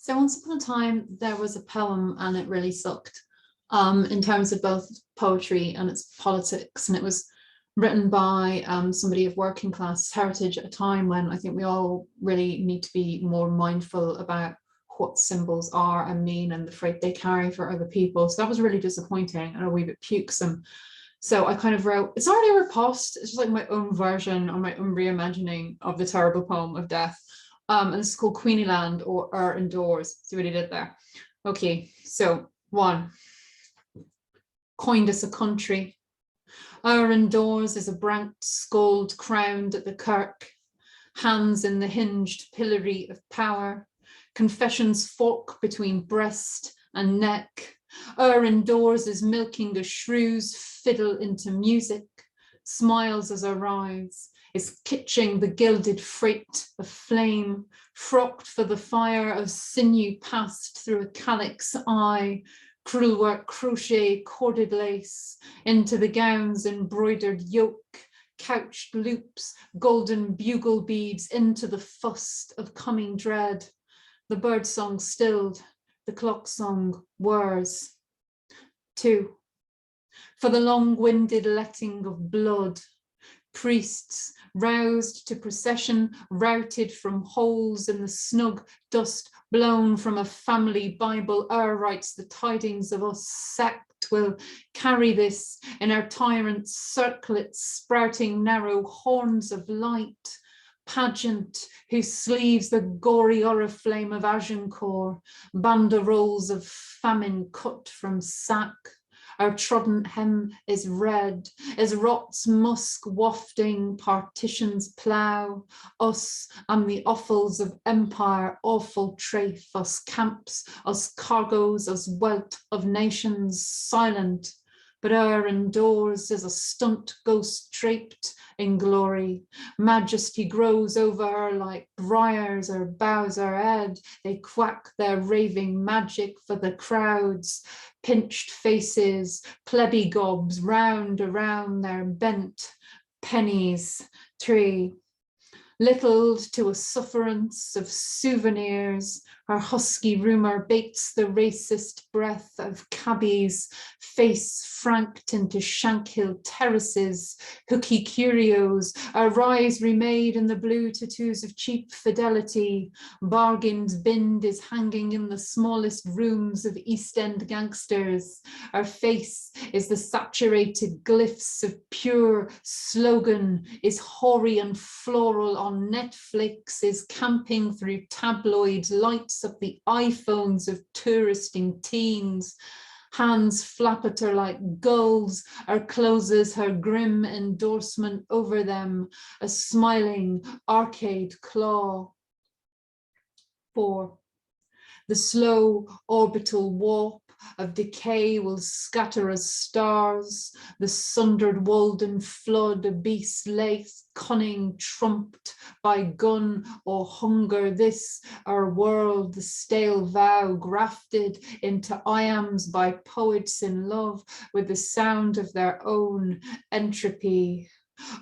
So once upon a time, there was a poem and it really sucked in terms of both poetry and its politics. And it was written by somebody of working class heritage at a time when I think we all really need to be more mindful about what symbols are and mean and the freight they carry for other people. So that was really disappointing and a wee bit pukesome. So I kind of wrote, it's already a riposte, it's just like my own version or my own reimagining of the terrible poem of death. And this is called Queenie Land or Indoors. See what he did there. Okay, so 1. Coined us a country. Our indoors is a branked scold crowned at the kirk, hands in the hinged pillory of power, confession's fork between breast and neck. Our indoors is milking the shrew's fiddle into music, smiles as our rise, is kitching the gilded freight of flame, frocked for the fire of sinew passed through a calyx eye, crewel work, crochet, corded lace, into the gown's embroidered yoke, couched loops, golden bugle beads, into the fust of coming dread. The bird song stilled, the clock song whirs. 2. For the long-winded letting of blood, priests roused to procession, routed from holes in the snug dust blown from a family Bible, writes the tidings of us sect will carry this in our tyrant circlets, sprouting narrow horns of light, pageant whose sleeves the gory oriflamme of Agincourt, banderoles of famine cut from sack. Our trodden hem is red, as rot's musk wafting partitions plough, us and the offals of empire, awful trafe, us camps, us cargoes, us wealth of nations silent, but our indoors is a stunt ghost draped in glory. Majesty grows over her like briars or bows her head. They quack their raving magic for the crowds. Pinched faces, plebby gobs round around their bent pennies. 3. Littled to a sufferance of souvenirs, her husky rumour baits the racist breath of cabbies, face franked into Shankhill terraces, hooky curios, a rise remade in the blue tattoos of cheap fidelity, bargains binned is hanging in the smallest rooms of East End gangsters, our face is the saturated glyphs of pure slogan, is hoary and floral on Netflix, is camping through tabloid lights of the iPhones of touristing teens. Hands flap at her like gulls, or closes her grim endorsement over them, a smiling arcade claw. 4. The slow orbital warp of decay will scatter as stars, the sundered Walden flood, a beast lace, cunning, trumped by gun or hunger, this our world, the stale vow grafted into iambs by poets in love with the sound of their own entropy.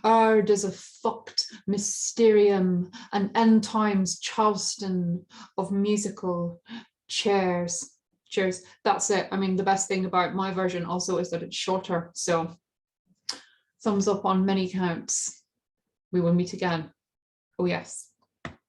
Ard as a fucked mysterium, an end times Charleston of musical chairs. Cheers. That's it. I mean, the best thing about my version also is that it's shorter. So thumbs up on many counts. We will meet again. Oh, yes.